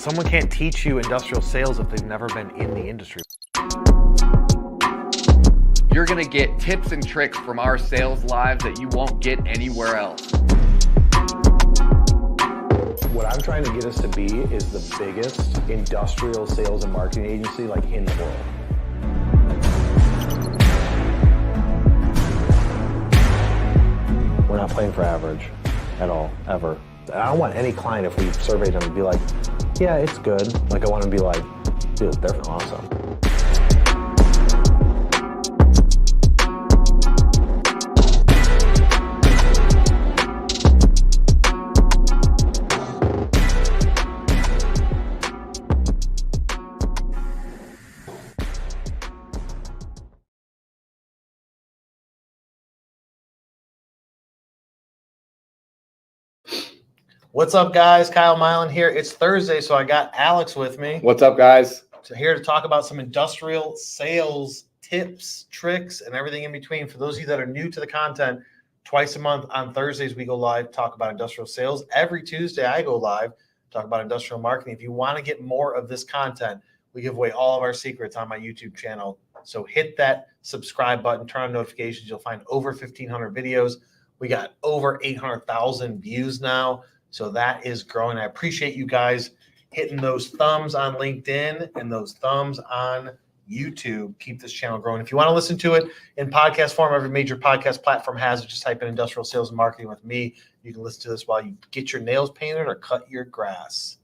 Someone can't teach you industrial sales if they've never been in the industry. You're gonna get tips and tricks from our sales lives that you won't get anywhere else. What I'm trying to get us to be is the biggest industrial sales and marketing agency like in the world. We're not playing for average at all, ever. I don't want any client, if we surveyed them, to be like, yeah, it's good. Like, I want to be like, dude, they're awesome. What's up, guys? Kyle Milan here. It's Thursday, so I got Alex with me. What's up, guys? So here to talk about some industrial sales tips, tricks, and everything in between. For those of you that are new to the content, twice a month on Thursdays we go live, talk about industrial sales. Every Tuesday I go live, talk about industrial marketing. If you want to get more of this content, we give away all of our secrets on my YouTube channel. So hit that subscribe button, turn on notifications. You'll find over 1,500 videos. We got over 800,000 views now. So that is growing. I appreciate you guys hitting those thumbs on LinkedIn and those thumbs on YouTube. Keep this channel growing. If you want to listen to it in podcast form, every major podcast platform has it. Just type in industrial sales and marketing with me. You can listen to this while you get your nails painted or cut your grass.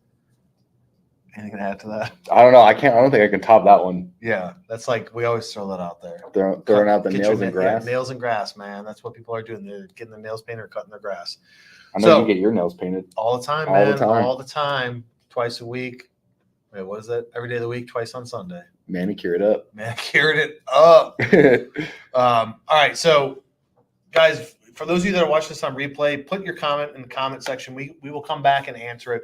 Anything to add to that? I don't know. I don't think I can top that one. Yeah, that's like, we always throw that out there. Throwing out the nails and grass. Yeah, nails and grass, man. That's what people are doing. They're getting their nails painted or cutting their grass. I know you get your nails painted. All the time, man. All the time. Twice a week. Wait, what is that? Every day of the week, twice on Sunday. Manicure it up. Manicure it up. All right. So, guys, for those of you that are watching this on replay, put your comment in the comment section. We will come back and answer it.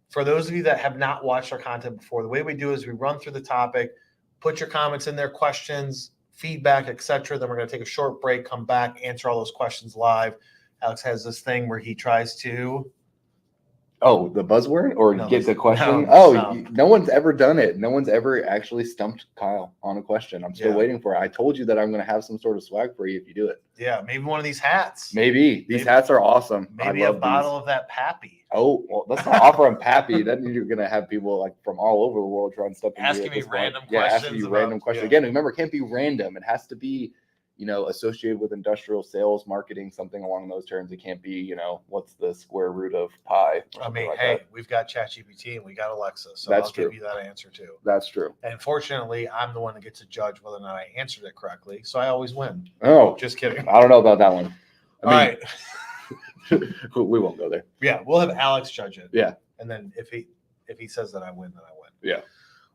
For those of you that have not watched our content before, the way we do is we run through the topic, put your comments in there, questions, feedback, etc. Then we're going to take a short break, come back, answer all those questions live. Alex has this thing where he tries to... Oh, the buzzword or no, get the question? No one's ever done it. No one's ever actually stumped Kyle on a question. I'm still waiting for it. I told you that I'm going to have some sort of swag for you if you do it. Yeah, maybe one of these hats. Maybe. These hats are awesome. Maybe a bottle of that Pappy. Oh, well, let's not offer them Pappy. Then you're going to have people like from all over the world trying to step in. Asking me random questions. Yeah, asking you random questions. Again, remember, it can't be random. It has to be, associated with industrial sales, marketing, something along those terms. It can't be, what's the square root of pi? I mean, hey, we've got ChatGPT and we got Alexa, so I'll give you that answer too. That's true. And fortunately, I'm the one that gets to judge whether or not I answered it correctly, so I always win. Oh, just kidding. I don't know about that one. All right. We won't go there. Yeah, we'll have Alex judge it. Yeah. And then if he says that I win, then I win. Yeah.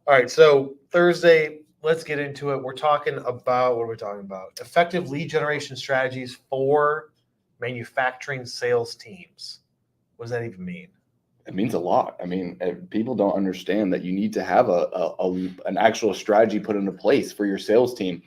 All right, so Thursday, let's get into it. We're talking about, what are we talking about? Effective lead generation strategies for manufacturing sales teams. What does that even mean? It means a lot. I mean, people don't understand that you need to have an actual strategy put into place for your sales team.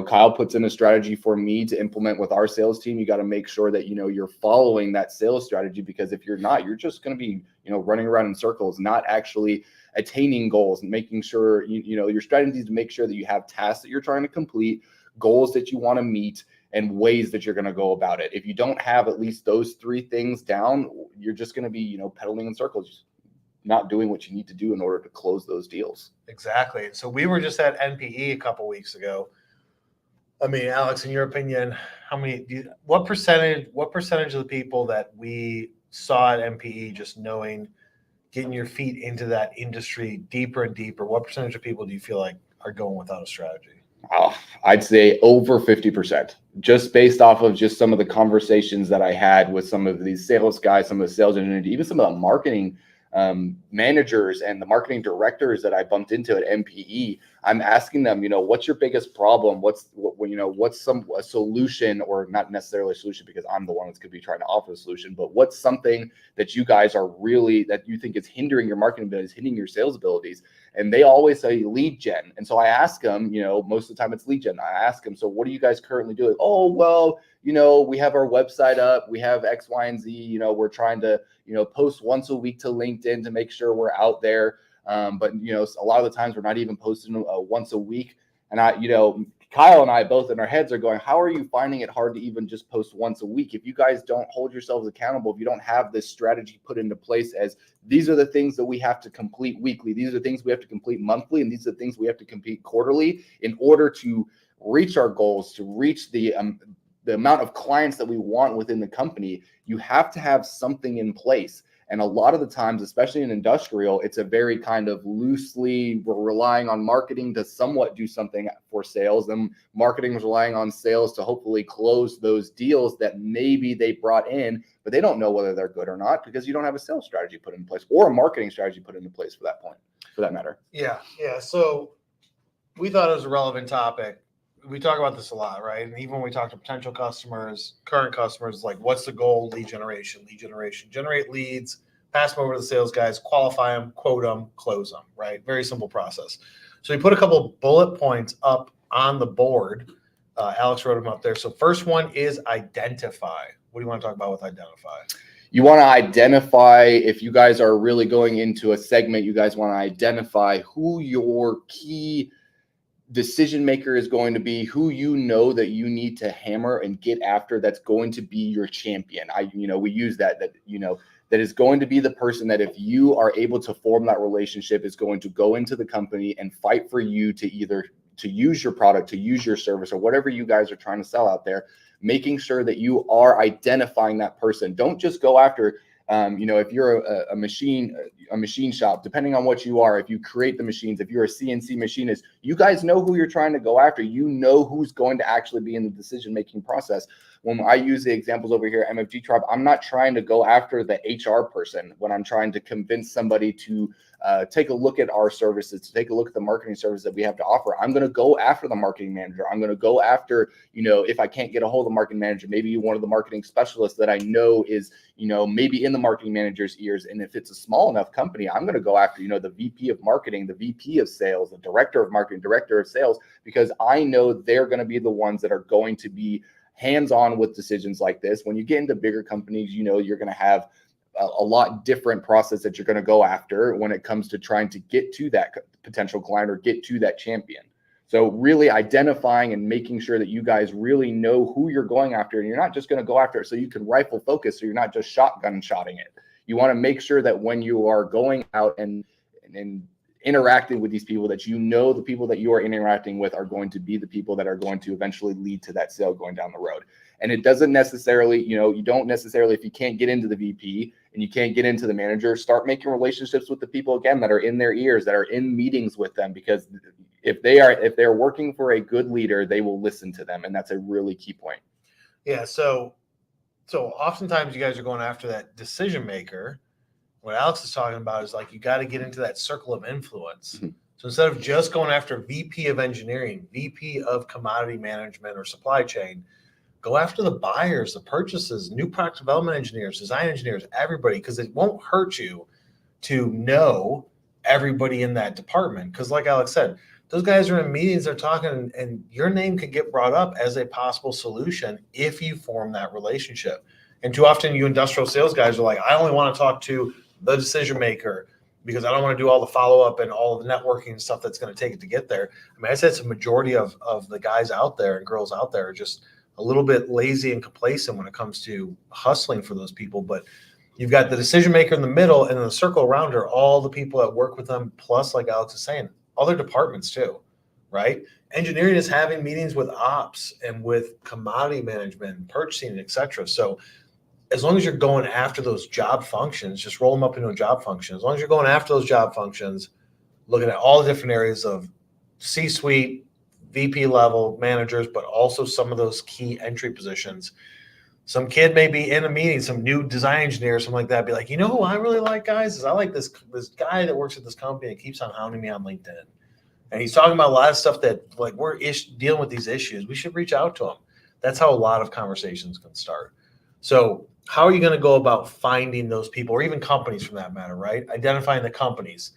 Kyle puts in a strategy for me to implement with our sales team. You got to make sure that, you're following that sales strategy, because if you're not, you're just going to be, running around in circles, not actually attaining goals, and making sure, your strategy is to make sure that you have tasks that you're trying to complete, goals that you want to meet, and ways that you're going to go about it. If you don't have at least those three things down, you're just going to be, pedaling in circles, not doing what you need to do in order to close those deals. Exactly. So we were just at NPE a couple weeks ago. I mean, Alex, in your opinion, what percentage of the people that we saw at NPE, just getting your feet into that industry deeper and deeper, what percentage of people do you feel like are going without a strategy? I'd say over 50%, just based off of just some of the conversations that I had with some of these sales guys, some of the sales engineers, even some of the marketing managers and the marketing directors that I bumped into at MPE. I'm asking them, what's your biggest problem? What's a solution, or not necessarily a solution because I'm the one that's going to be trying to offer the solution, but what's something that you guys are really, that you think is hindering your marketing abilities, hindering your sales abilities? And they always say lead gen. And so I ask them, most of the time it's lead gen. I ask them, so what are you guys currently doing? Oh, well, we have our website up, we have X, Y, and Z, we're trying to, post once a week to LinkedIn to make sure we're out there. But a lot of the times we're not even posting once a week. And Kyle and I both in our heads are going, how are you finding it hard to even just post once a week? If you guys don't hold yourselves accountable, if you don't have this strategy put into place as these are the things that we have to complete weekly, these are the things we have to complete monthly, and these are the things we have to complete quarterly in order to reach our goals, to reach the amount of clients that we want within the company, you have to have something in place. And a lot of the times, especially in industrial, it's a very kind of loosely, we're relying on marketing to somewhat do something for sales. And marketing is relying on sales to hopefully close those deals that maybe they brought in, but they don't know whether they're good or not because you don't have a sales strategy put in place or a marketing strategy put into place for that matter. Yeah. So we thought it was a relevant topic. We talk about this a lot, right? And even when we talk to potential customers, current customers, like what's the goal? Lead generation, generate leads, pass them over to the sales guys, qualify them, quote them, close them, right? Very simple process. So we put a couple bullet points up on the board. Alex wrote them up there. So first one is identify. What do you want to talk about with identify? You want to identify, if you guys are really going into a segment, you guys want to identify who your key decision maker is going to be, who that you need to hammer and get after, that's going to be your champion. We use that is going to be the person that if you are able to form that relationship is going to go into the company and fight for you to either to use your product, to use your service, or whatever you guys are trying to sell out there, making sure that you are identifying that person. Don't just go after if you're a machine shop, depending on what you are, if you create the machines, if you're a CNC machinist, you guys know who you're trying to go after. You know who's going to actually be in the decision-making process. When I use the examples over here at MFG Tribe, I'm not trying to go after the HR person when I'm trying to convince somebody to take a look at our services, to take a look at the marketing service that we have to offer. I'm going to go after the marketing manager. I'm going to go after, if I can't get a hold of the marketing manager, maybe one of the marketing specialists that I know is, maybe in the marketing manager's ears. And if it's a small enough company, I'm going to go after, the VP of marketing, the VP of sales, the director of marketing, director of sales, because I know they're going to be the ones that are going to be hands-on with decisions like this. When you get into bigger companies, you're going to have a lot different process that you're going to go after when it comes to trying to get to that potential client or get to that champion. So really identifying and making sure that you guys really know who you're going after, and you're not just going to go after it so you can rifle focus, so you're not just shotgun shotting it. You want to make sure that when you are going out and interacting with these people, that the people that you are interacting with are going to be the people that are going to eventually lead to that sale going down the road. And it doesn't necessarily, you don't necessarily, if you can't get into the VP and you can't get into the manager, start making relationships with the people again that are in their ears, that are in meetings with them, because if they're working for a good leader, they will listen to them. And that's a really key point. Yeah. So oftentimes you guys are going after that decision maker. What Alex is talking about is like, you got to get into that circle of influence. Mm-hmm. So instead of just going after VP of engineering, VP of commodity management or supply chain, go after the buyers, the purchases, new product development engineers, design engineers, everybody, because it won't hurt you to know everybody in that department. Because like Alex said, those guys are in meetings, they're talking, and your name could get brought up as a possible solution if you form that relationship. And too often you industrial sales guys are like, I only want to talk to the decision maker because I don't want to do all the follow-up and all of the networking and stuff that's going to take it to get there. I mean, I said it's a majority of the guys out there and girls out there are just a little bit lazy and complacent when it comes to hustling for those people. But you've got the decision maker in the middle, and in the circle around her, all the people that work with them, plus, like Alex is saying, other departments too, right? Engineering is having meetings with ops and with commodity management and purchasing, et cetera. So as long as you're going after those job functions, just roll them up into a job function. As long as you're going after those job functions, looking at all the different areas of C-suite, VP level managers, but also some of those key entry positions. Some kid may be in a meeting, some new design engineer or something like that, be like, who I really like, guys, is I like this guy that works at this company and keeps on hounding me on LinkedIn. And he's talking about a lot of stuff that like we're dealing with these issues. We should reach out to him. That's how a lot of conversations can start. So how are you going to go about finding those people, or even companies from that matter, right? Identifying the companies.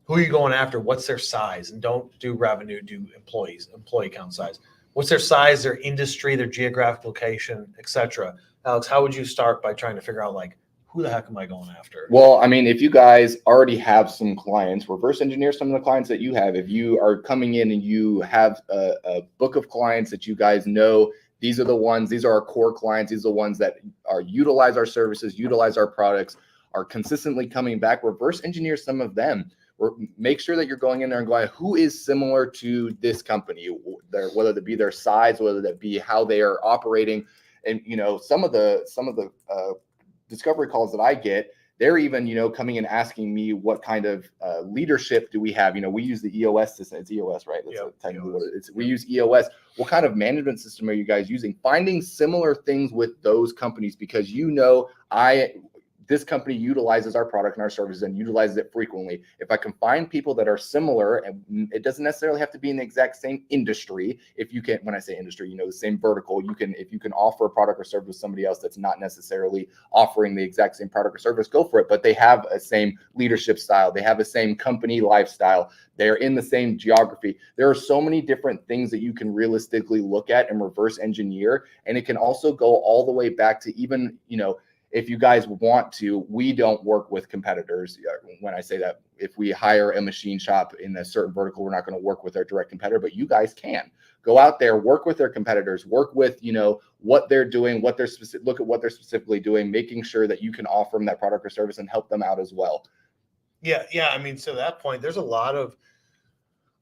Who are you going after? What's their size? And don't do revenue, do employee count size. What's their size, their industry, their geographic location, etc. Alex, how would you start by trying to figure out like, who the heck am I going after? Well, I mean, if you guys already have some clients, reverse engineer some of the clients that you have. If you are coming in and you have a book of clients that you guys know, these are the ones, these are our core clients. These are the ones that utilize our services, utilize our products, are consistently coming back. Reverse engineer some of them. Make sure that you're going in there and going, who is similar to this company, whether that be their size, whether that be how they are operating. And, some of the discovery calls that I get, they're even, coming and asking me what kind of leadership do we have? We use the EOS system. It's EOS, right? That's technically what it is. We use EOS. What kind of management system are you guys using? Finding similar things with those companies, because this company utilizes our product and our services and utilizes it frequently. If I can find people that are similar, and it doesn't necessarily have to be in the exact same industry. If you can, when I say industry, the same vertical, if you can offer a product or service to somebody else that's not necessarily offering the exact same product or service, go for it. But they have a same leadership style. They have the same company lifestyle. They're in the same geography. There are so many different things that you can realistically look at and reverse engineer. And it can also go all the way back to even, if you guys want to, we don't work with competitors. When I say that, if we hire a machine shop in a certain vertical, we're not going to work with our direct competitor, but you guys can go out there, work with their competitors, work with, what they're doing, look at what they're specifically doing, making sure that you can offer them that product or service and help them out as well. Yeah. I mean, so that point, there's a lot of,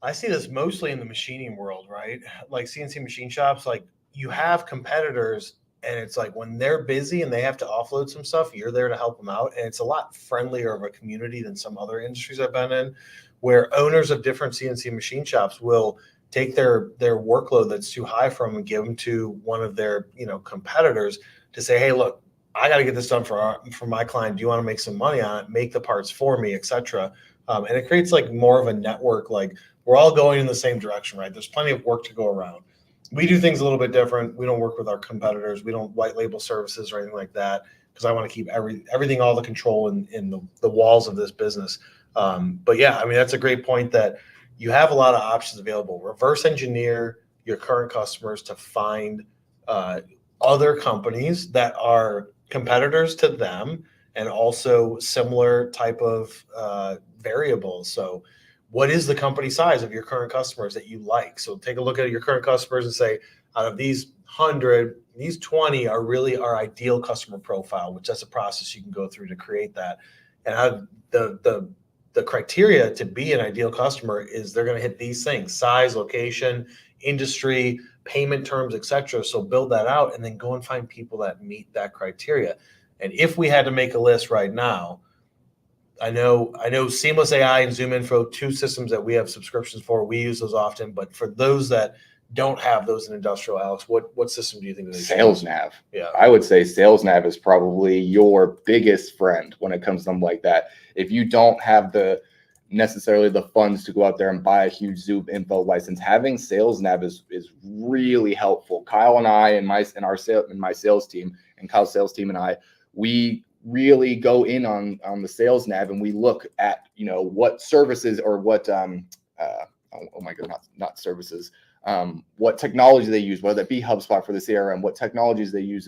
I see this mostly in the machining world, right? Like CNC machine shops, like you have competitors. And it's like when they're busy and they have to offload some stuff, you're there to help them out. And it's a lot friendlier of a community than some other industries I've been in, where owners of different CNC machine shops will take their workload that's too high for them and give them to one of their competitors to say, hey, look, I got to get this done for my client. Do you want to make some money on it? Make the parts for me, etc. And it creates like more of a network. Like we're all going in the same direction, right? There's plenty of work to go around. We do things a little bit different. We don't work with our competitors. We don't white label services or anything like that, because I want to keep everything, all the control in the walls of this business. But yeah, I mean, that's a great point that you have a lot of options available. Reverse engineer your current customers to find other companies that are competitors to them and also similar type of variables. So what is the company size of your current customers that you like? So take a look at your current customers and say, out of these 100, these 20 are really our ideal customer profile, which that's a process you can go through to create that. And the criteria to be an ideal customer is they're going to hit these things: size, location, industry, payment terms, etc. So build that out and then go and find people that meet that criteria. And if we had to make a list right now, I know Seamless AI and Zoom Info, two systems that we have subscriptions for. We use those often, but for those that don't have those in industrial, Alex, what system do you think? Sales Nav. Yeah, I would say Sales Nav is probably your biggest friend when it comes to something like that. If you don't have necessarily the funds to go out there and buy a huge Zoom Info license, having Sales Nav is really helpful. Kyle and I and my sales team, and Kyle's sales team and I, we really go in on the Sales Nav, and we look at what services or what not services, what technology they use, whether it be HubSpot for the CRM, what technologies they use.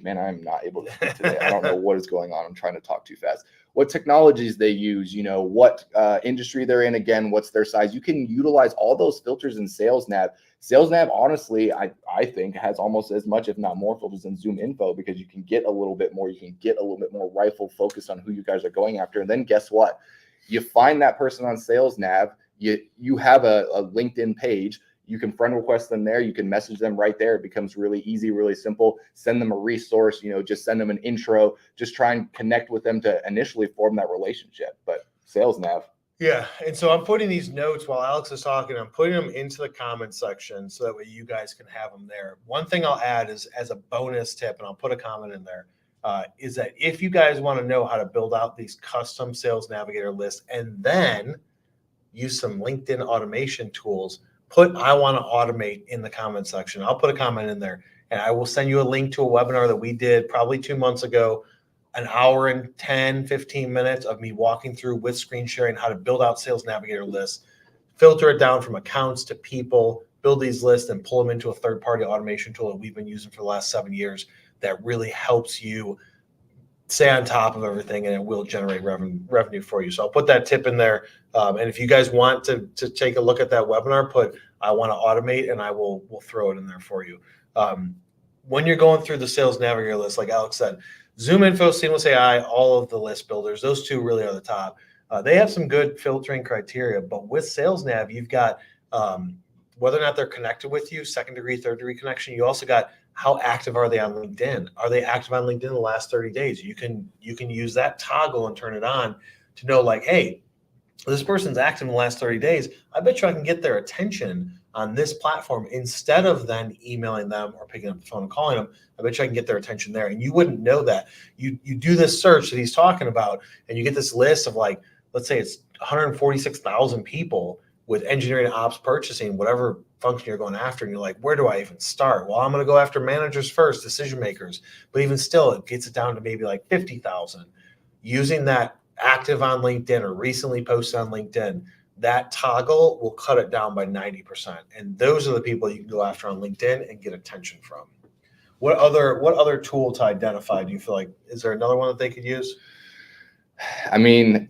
Man, I'm not able to speak today. I don't know what is going on. I'm trying to talk too fast. What technologies they use, what industry they're in, again, what's their size. You can utilize all those filters in Sales Nav. Sales Nav, honestly, I think has almost as much, if not more, filters than Zoom Info, because you can get a little bit more. You can get a little bit more rifle focused on who you guys are going after. And then guess what? You find that person on Sales Nav. You have a LinkedIn page. You can friend request them there. You can message them right there. It becomes really easy, really simple. Send them a resource, just send them an intro. Just try and connect with them to initially form that relationship. But Sales Nav. Yeah. And so I'm putting these notes while Alex is talking. I'm putting them into the comment section so that way you guys can have them there. One thing I'll add is, as a bonus tip, and I'll put a comment in there, is that if you guys want to know how to build out these custom Sales Navigator lists and then use some LinkedIn automation tools, put "I want to automate" in the comment section. I'll put a comment in there, and I will send you a link to a webinar that we did probably 2 months ago, an hour and 10, 15 minutes of me walking through with screen sharing how to build out Sales Navigator lists, filter it down from accounts to people, build these lists, and pull them into a third-party automation tool that we've been using for the last 7 years that really helps you stay on top of everything, and it will generate revenue for you. So I'll put that tip in there. And if you guys want to take a look at that webinar, put "I want to automate," and we'll throw it in there for you. When you're going through the Sales Navigator list, like Alex said, ZoomInfo, Seamless AI, all of the list builders, those two really are the top. They have some good filtering criteria, but with Sales Nav, you've got whether or not they're connected with you, second degree, third degree connection. You also got how active are they on LinkedIn? Are they active on LinkedIn in the last 30 days? You can use that toggle and turn it on to know, like, hey, this person's active in the last 30 days. I bet you I can get their attention on this platform instead of then emailing them or picking up the phone and calling them. I bet you I can get their attention there. And you wouldn't know that. You do this search that he's talking about, and you get this list of, like, let's say it's 146,000 people with engineering, ops, purchasing, whatever function you're going after. And you're like, where do I even start? Well, I'm going to go after managers first, decision makers. But even still, it gets it down to maybe like 50,000. Using that active on LinkedIn or recently posted on LinkedIn, that toggle will cut it down by 90%. And those are the people you can go after on LinkedIn and get attention from. What other tool to identify do you feel like? Is there another one that they could use? I mean,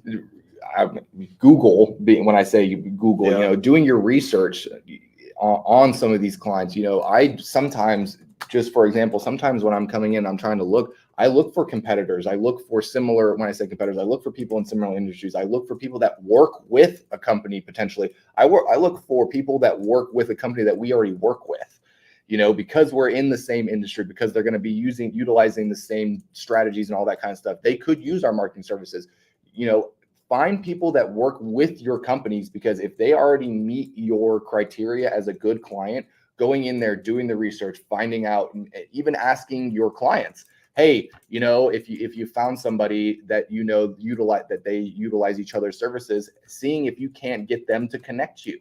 Google, when I say Google, Yeah. doing your research on some of these clients. I sometimes, just for example, sometimes when I'm coming in, I'm trying to look, I look for competitors. I look for similar, when I say competitors, I look for people in similar industries. I look for people that work with a company potentially. I look for people that work with a company that we already work with, because we're in the same industry, because they're going to be utilizing the same strategies and all that kind of stuff. They could use our marketing services. Find people that work with your companies, because if they already meet your criteria as a good client, going in there, doing the research, finding out, even asking your clients, hey, if you found somebody that they utilize each other's services, seeing if you can't get them to connect you.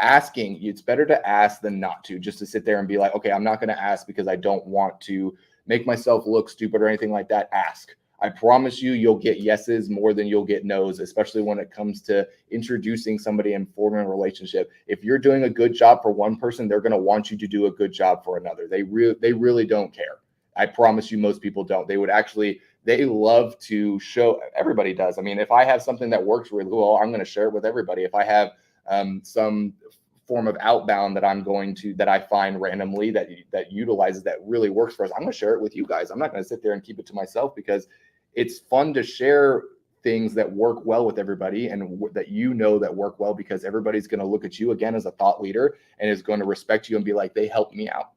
Asking, it's better to ask than not to, just to sit there and be like, okay, I'm not going to ask because I don't want to make myself look stupid or anything like that. Ask. I promise you'll get yeses more than you'll get nos, especially when it comes to introducing somebody and forming a relationship. If you're doing a good job for one person, they're going to want you to do a good job for another. They really don't care. I promise you, most people don't. They love to show. Everybody does. I mean, if I have something that works really well, I'm going to share it with everybody. If I have some form of outbound that I find randomly that utilizes, that really works for us, I'm going to share it with you guys. I'm not going to sit there and keep it to myself, because it's fun to share things that work well with everybody and that that work well, because everybody's going to look at you again as a thought leader and is going to respect you and be like, they helped me out.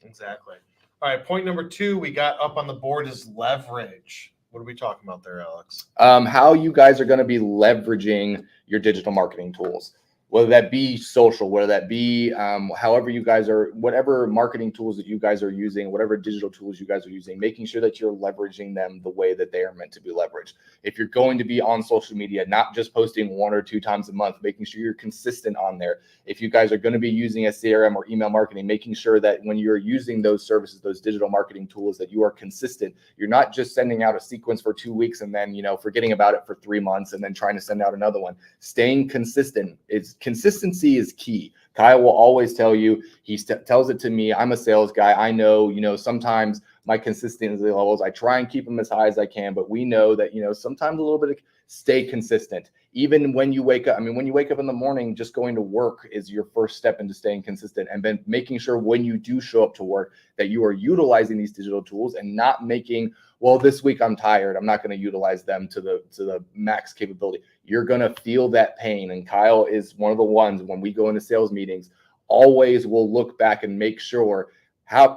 Exactly. All right. Point number 2 we got up on the board is leverage. What are we talking about there, Alex? How you guys are going to be leveraging your digital marketing tools, whether that be social, whether that be however you guys are, whatever marketing tools that you guys are using, whatever digital tools you guys are using, making sure that you're leveraging them the way that they are meant to be leveraged. If you're going to be on social media, not just posting 1 or 2 times a month, making sure you're consistent on there. If you guys are going to be using a CRM or email marketing, making sure that when you're using those services, those digital marketing tools, that you are consistent. You're not just sending out a sequence for 2 weeks and then, forgetting about it for 3 months and then trying to send out another one. Staying consistent. Consistency is key. Kyle will always tell you, he tells it to me. I'm a sales guy. I know, sometimes my consistency levels, I try and keep them as high as I can, but we know that, sometimes a little bit of stay consistent. Even when you wake up, when you wake up in the morning, just going to work is your first step into staying consistent. And then making sure when you do show up to work that you are utilizing these digital tools and not making, well, this week I'm tired, I'm not going to utilize them to the max capability. You're going to feel that pain. And Kyle is one of the ones, when we go into sales meetings, always will look back and make sure,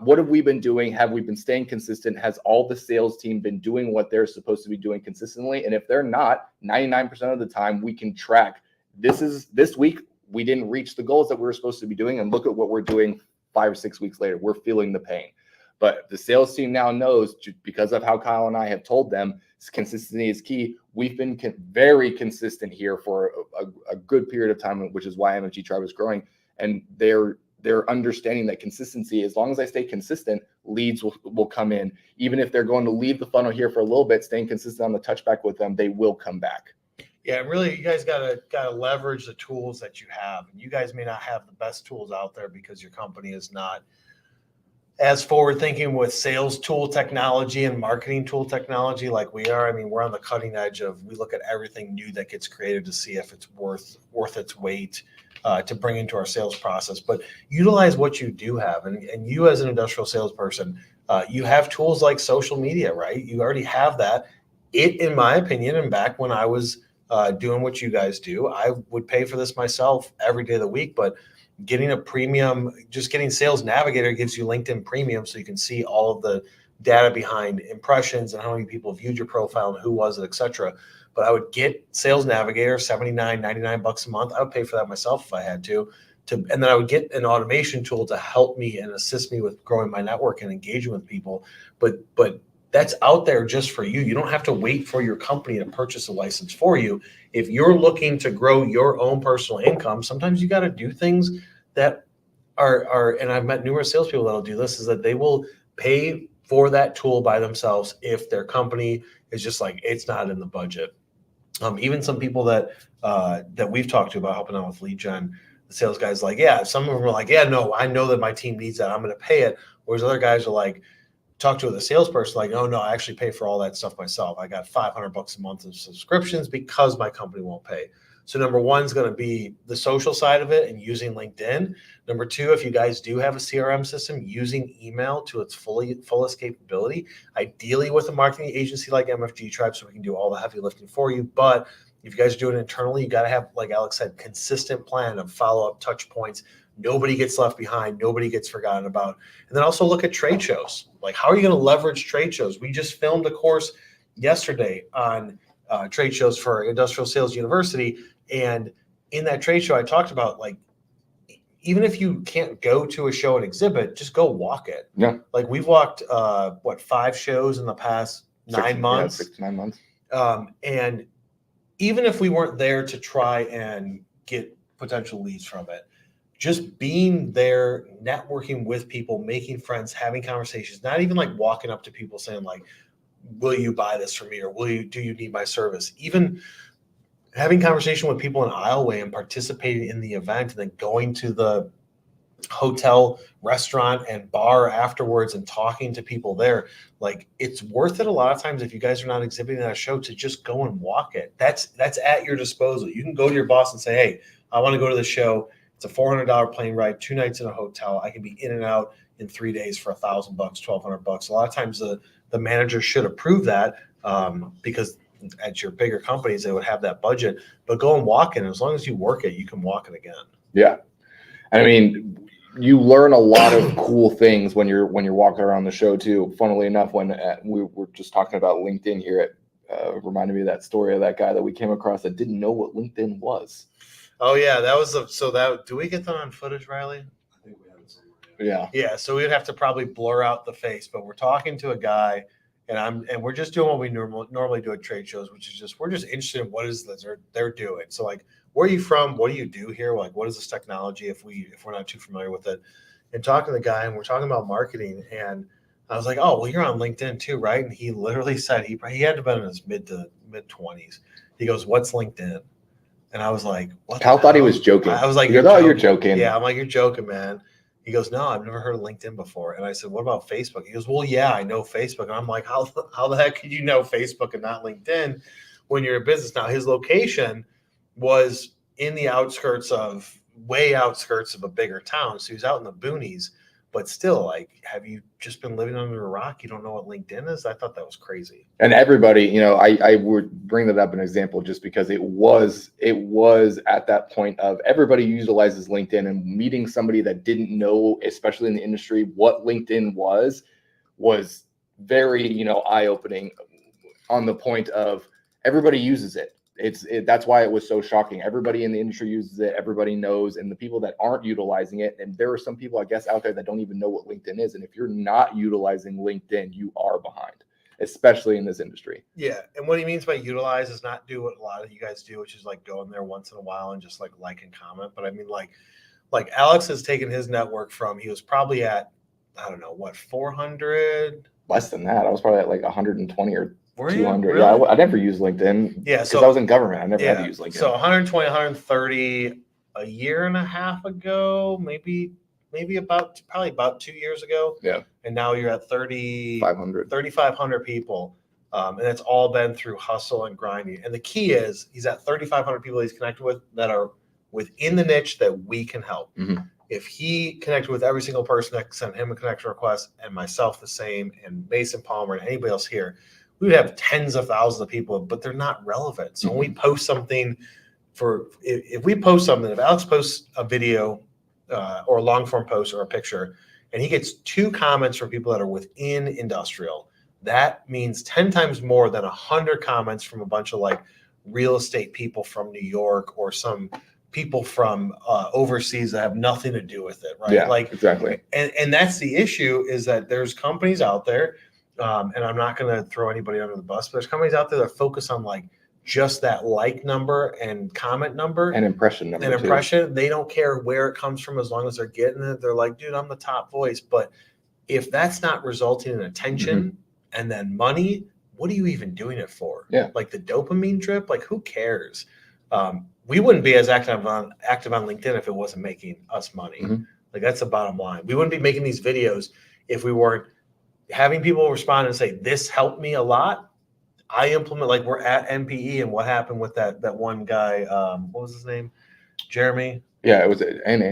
what have we been doing? Have we been staying consistent? Has all the sales team been doing what they're supposed to be doing consistently? And if they're not, 99% of the time we can track, this week we didn't reach the goals that we were supposed to be doing, and look at what we're doing 5 or 6 weeks later. We're feeling the pain. But the sales team now knows, because of how Kyle and I have told them consistency is key. we've been very consistent here for a good period of time, which is why MFG Tribe is growing. And they're understanding that consistency, as long as I stay consistent, leads will come in. Even if they're going to leave the funnel here for a little bit, staying consistent on the touchback with them, they will come back. Yeah, really, you guys gotta leverage the tools that you have. And you guys may not have the best tools out there because your company is not as forward thinking with sales tool technology and marketing tool technology like we are. I mean, we're on the cutting edge of, we look at everything new that gets created to see if it's worth its weight to bring into our sales process. But utilize what you do have. And you as an industrial salesperson, you have tools like social media, right? You already have that. In my opinion, and back when I was doing what you guys do, I would pay for this myself every day of the week. But getting a premium, just getting Sales Navigator gives you LinkedIn Premium, so you can see all of the data behind impressions and how many people viewed your profile and who was it, etc. But I would get Sales Navigator, $79-$99 a month. I would pay for that myself if I had to, and then I would get an automation tool to help me and assist me with growing my network and engaging with people. But that's out there just for you. You don't have to wait for your company to purchase a license for you. If you're looking to grow your own personal income, sometimes you got to do things that are, and I've met numerous salespeople that'll do this, is that they will pay for that tool by themselves if their company is just like, it's not in the budget. Even some people that we've talked to about helping out with lead gen, the sales guys like, yeah, some of them are like, yeah, no, I know that my team needs that, I'm going to pay it. Whereas other guys are like, talk to the salesperson like, oh no, I actually pay for all that stuff myself. I got $500 a month of subscriptions because my company won't pay. So number one is going to be the social side of it and using LinkedIn. Number two, if you guys do have a CRM system, using email to its fullest capability, ideally with a marketing agency like MFG Tribe, so we can do all the heavy lifting for you. But if you guys are doing it internally, you got to have, like Alex said, consistent plan of follow-up touch points. Nobody gets left behind. Nobody gets forgotten about. And then also look at trade shows. Like, how are you going to leverage trade shows? We just filmed a course yesterday on trade shows for Industrial Sales University. And in that trade show, I talked about, like, even if you can't go to a show and exhibit, just go walk it. Yeah. Like, we've walked, 5 shows in the past 9 months? 6 to 9 months. And even if we weren't there to try and get potential leads from it, just being there, networking with people, making friends, having conversations, not even like walking up to people saying like, will you buy this from me? Or do you need my service? Even having conversation with people in aisleway and participating in the event, and then going to the hotel, restaurant, and bar afterwards and talking to people there. Like, it's worth it a lot of times if you guys are not exhibiting at a show to just go and walk it. That's at your disposal. You can go to your boss and say, hey, I want to go to the show. It's a $400 plane ride, 2 nights in a hotel. I can be in and out in 3 days for $1,000, $1,200. A lot of times the manager should approve that because at your bigger companies, they would have that budget. But go and walk it. As long as you work it, you can walk it again. Yeah. And I mean, you learn a lot of cool things when you're walking around the show too. Funnily enough, when we were just talking about LinkedIn here, it reminded me of that story of that guy that we came across that didn't know what LinkedIn was. Oh yeah, that was do we get that on footage, Riley? I think we have it somewhere. Yeah, so we'd have to probably blur out the face, but we're talking to a guy, and we're just doing what we normally do at trade shows, which is just, we're just interested in what is that they're doing. So like, where are you from? What do you do here? Like, what is this technology if we're not too familiar with it? And talking to the guy, and we're talking about marketing, and I was like, oh, well, you're on LinkedIn too, right? And he literally said he had to have been in his mid 20s. He goes, what's LinkedIn? And I was like, what? Cal thought he was joking. I was like, you're joking. Yeah, I'm like, you're joking, man. He goes, no, I've never heard of LinkedIn before. And I said, what about Facebook? He goes, well, yeah, I know Facebook. And I'm like, how the heck could you know Facebook and not LinkedIn when you're a business? Now, his location was in the way outskirts of a bigger town. So he's out in the boonies, but still, like, have you just been living under a rock? You don't know what LinkedIn is? I thought that was crazy. And everybody, I would bring that up an example just because it was at that point of everybody utilizes LinkedIn, and meeting somebody that didn't know, especially in the industry, what LinkedIn was very, eye-opening on the point of everybody uses it. That's why it was so shocking. Everybody in the industry uses it. Everybody knows, and the people that aren't utilizing it, and there are some people, I guess, out there that don't even know what LinkedIn is. And if you're not utilizing LinkedIn, you are behind. especially in this industry. Yeah, and what he means by utilize is not do what a lot of you guys do, which is like go in there once in a while and just like and comment. But I mean, like Alex has taken his network from, he was probably at, I don't know what, 400. Less than that. I was probably at like 120 or Were you? 200. Really? Yeah, I never used LinkedIn. Yeah, because so I was in government. I never had to use LinkedIn. So 120, 130 a year and a half ago, maybe probably about 2 years ago. Yeah. And now you're at 3,500 people. And it's all been through hustle and grinding. And the key is he's at 3,500 people he's connected with that are within the niche that we can help. Mm-hmm. If he connected with every single person that sent him a connection request, and myself the same, and Mason Palmer and anybody else here, we would have tens of thousands of people, but they're not relevant. So when we post something if we post something, if Alex posts a video or a long form post or a picture, and he gets 2 comments from people that are within industrial, that means 10 times more than 100 comments from a bunch of like real estate people from New York or some people from overseas that have nothing to do with it, right? Yeah, like exactly. And that's the issue, is that there's companies out there, and I'm not going to throw anybody under the bus, but there's companies out there that focus on like just that like number and comment number and impression number. And impression. They don't care where it comes from as long as they're getting it. They're like, dude, I'm the top voice. But if that's not resulting in attention and then money, what are you even doing it for? Yeah. Like the dopamine drip, like who cares? We wouldn't be as active on LinkedIn if it wasn't making us money. Like that's the bottom line. We wouldn't be making these videos if we weren't having people respond and say, this helped me a lot. I implement, like we're at MPE, and what happened with that one guy, what was his name? Jeremy? Yeah, it was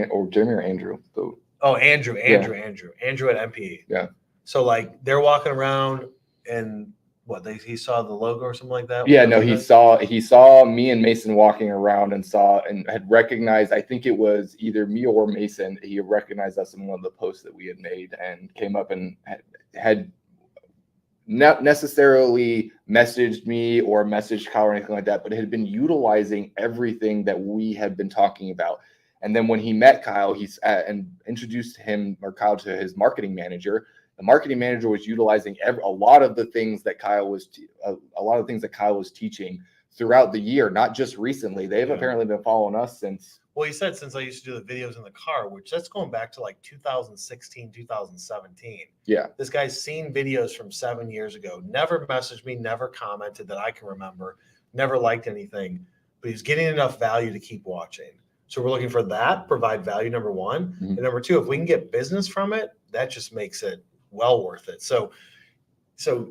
or Jeremy or Andrew. So, Andrew at MPE. Yeah. So like they're walking around and he saw the logo or something like that? Yeah, no, he saw me and Mason walking around and had recognized, I think it was either me or Mason. He recognized us in one of the posts that we had made and came up and had not necessarily messaged me or messaged Kyle or anything like that, but had been utilizing everything that we had been talking about. And then when he met Kyle, and introduced him or Kyle to his marketing manager. The marketing manager was utilizing a lot of the things that Kyle was teaching throughout the year, not just recently. They've apparently been following us since. Well, he said since I used to do the videos in the car, which that's going back to like 2016, 2017. Yeah. This guy's seen videos from 7 years ago, never messaged me, never commented that I can remember, never liked anything, but he's getting enough value to keep watching. So we're looking for that, provide value, number one. And number two, if we can get business from it, that just makes it well worth it. So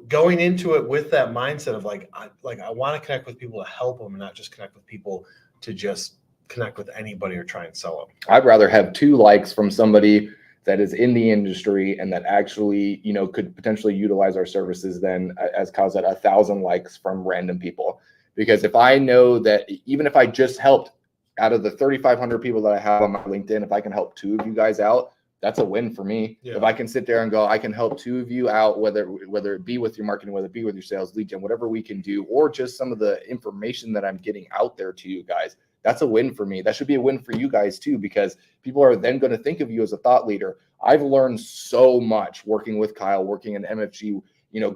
going into it with that mindset of I want to connect with people to help them and not just connect with people to just connect with anybody or try and sell them. I'd rather have 2 likes from somebody that is in the industry and that actually, could potentially utilize our services than, as Kyle said, 1,000 likes from random people. Because if I know that even if I just helped out of the 3,500 people that I have on my LinkedIn, if I can help 2 of you guys out, that's a win for me. Yeah. If I can sit there and go, I can help 2 of you out, whether it be with your marketing, whether it be with your sales, lead gen, whatever we can do, or just some of the information that I'm getting out there to you guys, that's a win for me. That should be a win for you guys too, because people are then going to think of you as a thought leader. I've learned so much working with Kyle, working in MFG,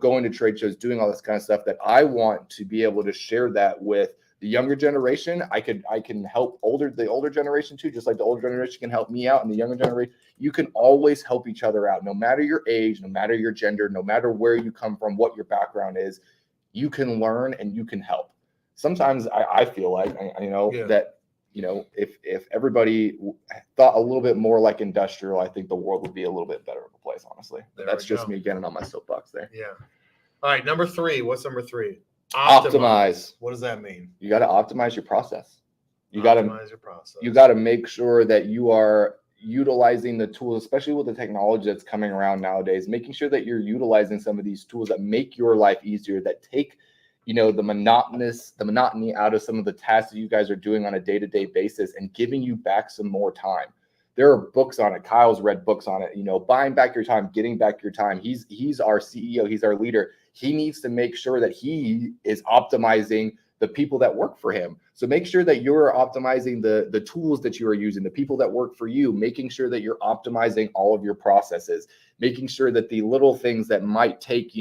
going to trade shows, doing all this kind of stuff, that I want to be able to share that with the younger generation. I can help the older generation too, just like the older generation can help me out, and the younger generation. You can always help each other out, no matter your age, no matter your gender, no matter where you come from, what your background is. You can learn and you can help. Sometimes I feel like that if everybody thought a little bit more like industrial, I think the world would be a little bit better of a place, honestly. That's just me getting on my soapbox there. Yeah. All right, number 3. What's number 3? Optimize. What does that mean? You got to optimize your process. You got to make sure that you are utilizing the tools, especially with the technology that's coming around nowadays, making sure that you're utilizing some of these tools that make your life easier, that take the monotony out of some of the tasks that you guys are doing on a day-to-day basis and giving you back some more time. There are books on it. Kyle's read books on it, buying back your time, getting back your time. He's our CEO. He's our leader. He needs to make sure that he is optimizing the people that work for him. So make sure that you're optimizing the tools that you are using, the people that work for you, making sure that you're optimizing all of your processes, making sure that the little things that might take,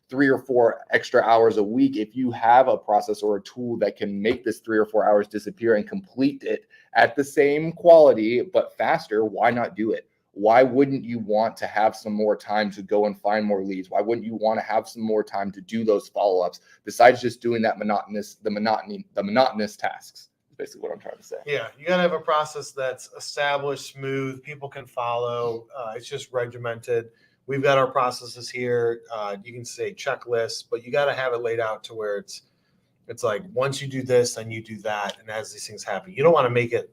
3 or 4 extra hours a week, if you have a process or a tool that can make this 3 or 4 hours disappear and complete it at the same quality but faster, why not do it? Why wouldn't you want to have some more time to go and find more leads? Why wouldn't you want to have some more time to do those follow-ups besides just doing the monotonous tasks? Is basically what I'm trying to say. Yeah, you got to have a process that's established, smooth, people can follow. It's just regimented. We've got our processes here. You can say checklists, but you got to have it laid out to where it's like once you do this, then you do that, and as these things happen, you don't want to make it,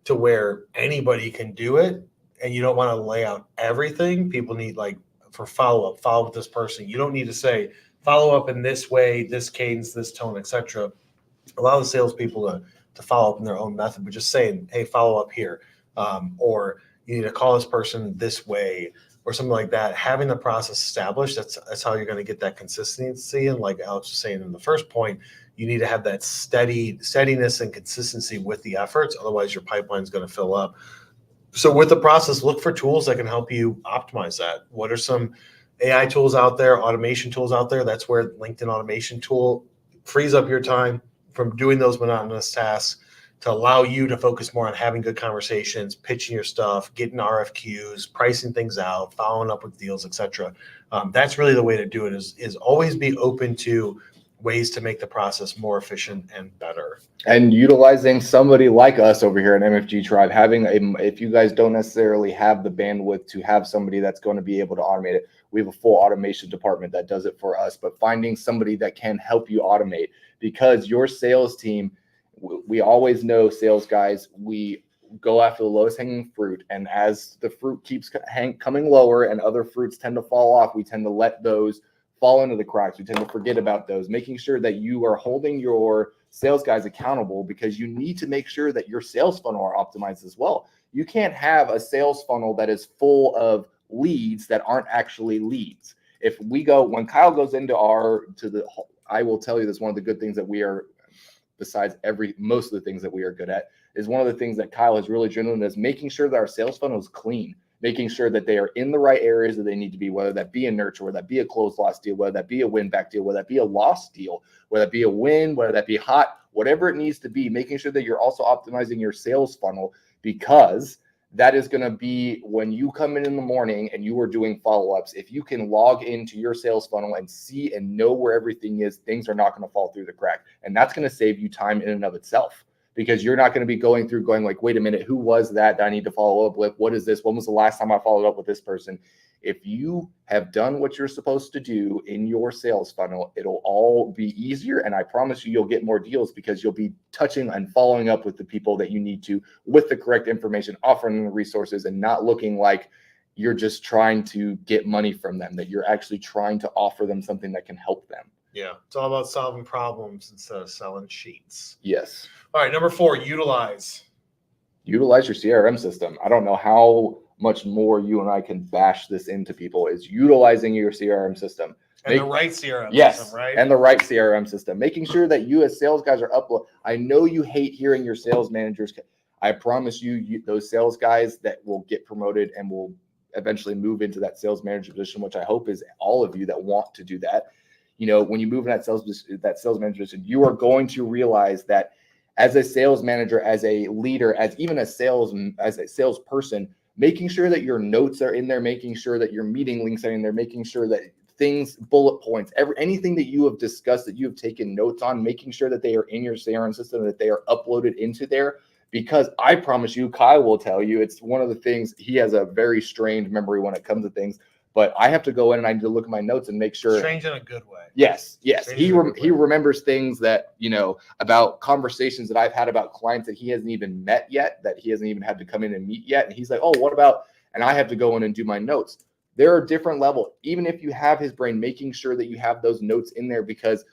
to where anybody can do it, and you don't want to lay out everything. People need, like, for follow with this person. You don't need to say follow up in this way, this cadence, this tone, etc. Allow the salespeople to follow up in their own method, but just saying, hey, follow up here, or you need to call this person this way, or something like that. Having the process established, that's how you're going to get that consistency. And like Alex was saying in the first point, you need to have that steadiness and consistency with the efforts. Otherwise, your pipeline is going to fill up. So with the process, look for tools that can help you optimize that. What are some AI tools out there, automation tools out there? That's where LinkedIn automation tool frees up your time from doing those monotonous tasks to allow you to focus more on having good conversations, pitching your stuff, getting RFQs, pricing things out, following up with deals, etc. That's really the way to do it. Is always be open to ways to make the process more efficient and better. And utilizing somebody like us over here at MFG Tribe, if you guys don't necessarily have the bandwidth to have somebody that's going to be able to automate it, we have a full automation department that does it for us. But finding somebody that can help you automate, because your sales team, we always know, sales guys, we go after the lowest hanging fruit. And as the fruit keeps coming lower and other fruits tend to fall off, we tend to let those fall into the cracks. We tend to forget about those, making sure that you are holding your sales guys accountable, because you need to make sure that your sales funnel are optimized as well. You can't have a sales funnel that is full of leads that aren't actually leads. When Kyle goes into I will tell you this, one of the good things that we are, besides most of the things that we are good at, is one of the things that Kyle has really driven is making sure that our sales funnel is clean, making sure that they are in the right areas that they need to be, whether that be a nurture, whether that be a closed loss deal, whether that be a win back deal, whether that be a loss deal, whether that be a win, whether that be hot, whatever it needs to be, making sure that you're also optimizing your sales funnel, because that is going to be when you come in the morning and you are doing follow-ups. If you can log into your sales funnel and see and know where everything is, things are not going to fall through the crack. And that's going to save you time in and of itself, because you're not going to be going like, wait a minute, who was that I need to follow up with? What is this? When was the last time I followed up with this person? If you have done what you're supposed to do in your sales funnel, it'll all be easier. And I promise you'll get more deals, because you'll be touching and following up with the people that you need to, with the correct information, offering them the resources, and not looking like you're just trying to get money from them, that you're actually trying to offer them something that can help them. Yeah, it's all about solving problems instead of selling sheets. Yes. All right, number 4, utilize your CRM system. I don't know how much more you and I can bash this into people, is utilizing your CRM system. And the right CRM system, right? And the right CRM system. Making sure that you as sales guys are I know you hate hearing your sales managers. I promise you, those sales guys that will get promoted and will eventually move into that sales manager position, which I hope is all of you that want to do that. When you move in that sales manager position, you are going to realize that as a sales manager, as a leader, as a salesperson, making sure that your notes are in there, making sure that your meeting links are in there, making sure that bullet points, anything that you have discussed, that you have taken notes on, making sure that they are in your CRM system, that they are uploaded into there. Because I promise you, Kyle will tell you, it's one of the things, he has a very strained memory when it comes to things, but I have to go in and I need to look at my notes and make sure. Strange in a good way. Yes. He remembers things that, about conversations that I've had about clients that he hasn't even met yet, that he hasn't even had to come in and meet yet. And he's like, oh, what about, and I have to go in and do my notes. There are different levels. Even if you have his brain, making sure that you have those notes in there, because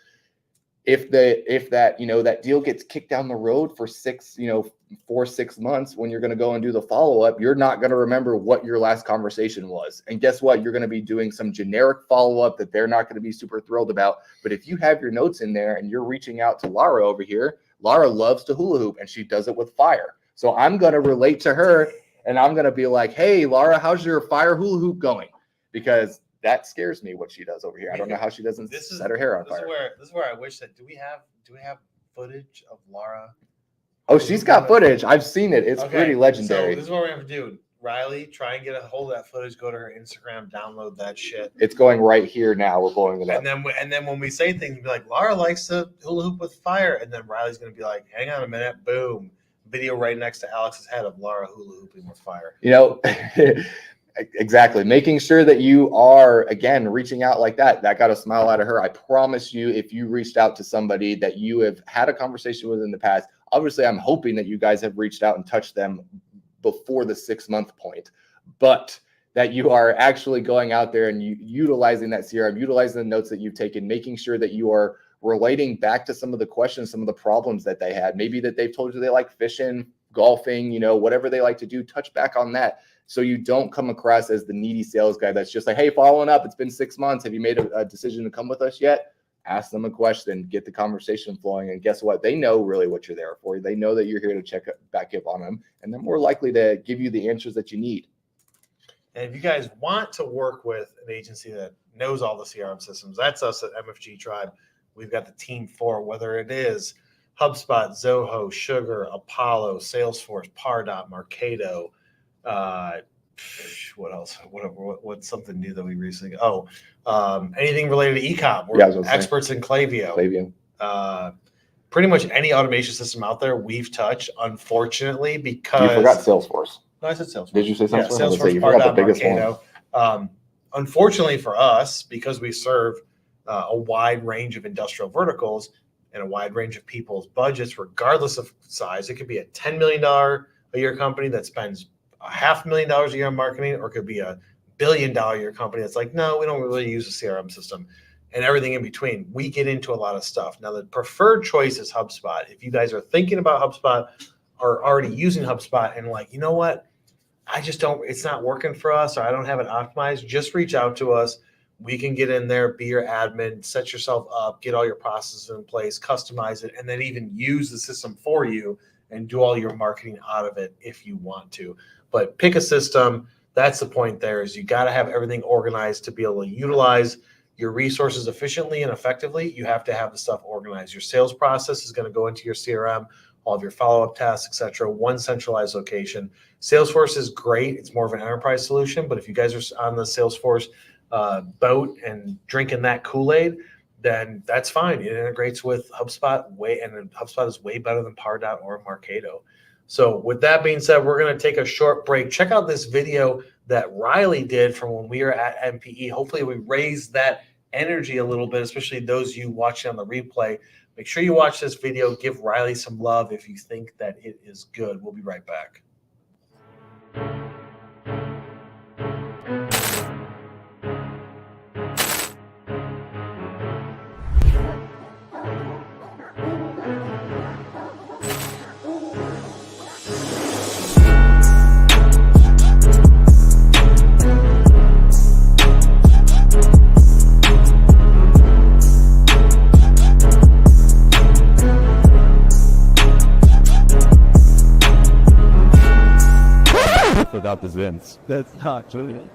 if that, that deal gets kicked down the road for 4-6 months, when you're going to go and do the follow-up, you're not going to remember what your last conversation was. And guess what? You're going to be doing some generic follow-up that they're not going to be super thrilled about. But if you have your notes in there and you're reaching out to Lara over here, Lara loves to hula hoop and she does it with fire. So I'm going to relate to her and I'm going to be like, hey, Lara, how's your fire hula hoop going? Because that scares me what she does over here. I don't know how she doesn't set her hair on fire. This is where I wish that do we have footage of Lara? Oh, she's got footage. I've seen it. It's pretty legendary. So this is what we're gonna do. Riley, try and get a hold of that footage. Go to her Instagram, download that shit. It's going right here now. We're blowing it up. And then when we say things, be like, Lara likes to hula hoop with fire, and then Riley's gonna be like, hang on a minute, boom, video right next to Alex's head of Lara hula hooping with fire. Exactly. Making sure that you are, again, reaching out like that. That got a smile out of her. I promise you, if you reached out to somebody that you have had a conversation with in the past, obviously I'm hoping that you guys have reached out and touched them before the 6-month point, but that you are actually going out there and utilizing that CRM, utilizing the notes that you've taken, making sure that you are relating back to some of the questions, some of the problems that they had. Maybe that they've told you they like fishing, golfing, whatever they like to do, touch back on that. So you don't come across as the needy sales guy that's just like, hey, following up, it's been 6 months. Have you made a decision to come with us yet? Ask them a question, get the conversation flowing. And guess what? They know really what you're there for. They know that you're here to check back up on them. And they're more likely to give you the answers that you need. And if you guys want to work with an agency that knows all the CRM systems, that's us at MFG Tribe. We've got the team for whether it is HubSpot, Zoho, Sugar, Apollo, Salesforce, Pardot, Marketo. What else? What's something new that we recently? Anything related to e-com. We're experts in Klaviyo. Pretty much any automation system out there we've touched. Unfortunately, because you forgot Salesforce. No, I said Salesforce. Did you say Salesforce? Yeah, Salesforce, you forgot the biggest one. Unfortunately for us, because we serve a wide range of industrial verticals and a wide range of people's budgets, regardless of size, it could be a $10 million a year company that spends $500,000 a year on marketing, or it could be a $1 billion a year company that's like, no, we don't really use a CRM system, and everything in between. We get into a lot of stuff. Now, the preferred choice is HubSpot. If you guys are thinking about HubSpot or already using HubSpot and like, you know what, it's not working for us, or I don't have it optimized, just reach out to us. We can get in there, be your admin, set yourself up, get all your processes in place, customize it, and then even use the system for you and do all your marketing out of it if you want to. But pick a system. That's the point there, is you got to have everything organized to be able to utilize your resources efficiently and effectively. You have to have the stuff organized. Your sales process is going to go into your CRM, all of your follow-up tasks, etc. One centralized location. Salesforce is great. It's more of an enterprise solution, but if you guys are on the Salesforce boat and drinking that Kool-Aid, then that's fine. It integrates with HubSpot and HubSpot is way better than Pardot or Marketo. So with that being said, we're going to take a short break. Check out this video that Riley did from when we were at MPE. Hopefully we raised that energy a little bit, especially those of you watching on the replay. Make sure you watch this video. Give Riley some love if you think that it is good. We'll be right back. Without the Zins. That's not true.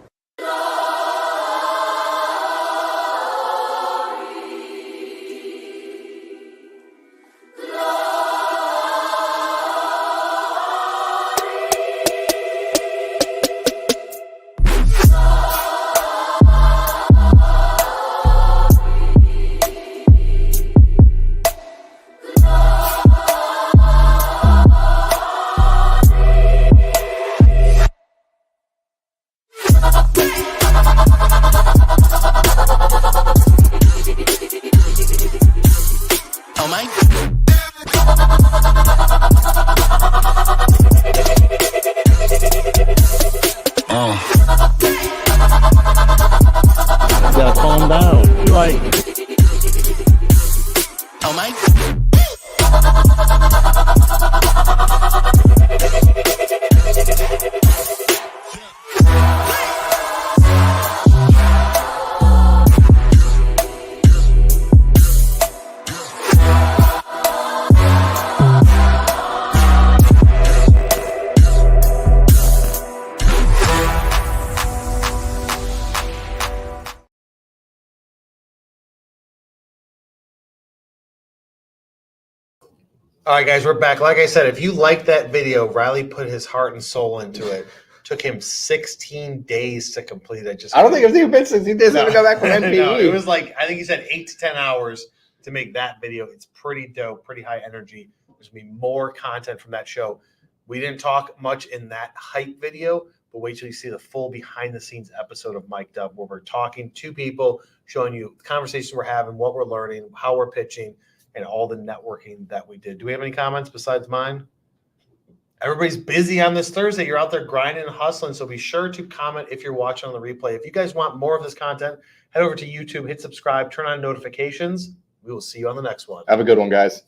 All right, guys, we're back. Like I said, if you like that video, Riley put his heart and soul into it. Took him 16 days to complete it. I don't think it's even been since he did No. to go back from MPE. No, it was like, I think he said 8 to 10 hours to make that video. It's pretty dope, pretty high energy. There's going to be more content from that show. We didn't talk much in that hype video, but wait till you see the full behind the scenes episode of Mic'd Up, where we're talking to people, showing you the conversations we're having, what we're learning, how we're pitching, and all the networking that we did. Do we have any comments besides mine? Everybody's busy on this Thursday. You're out there grinding and hustling, so be sure to comment if you're watching on the replay. If you guys want more of this content, head over to YouTube, hit subscribe, turn on notifications. We will see you on the next one. Have a good one, guys.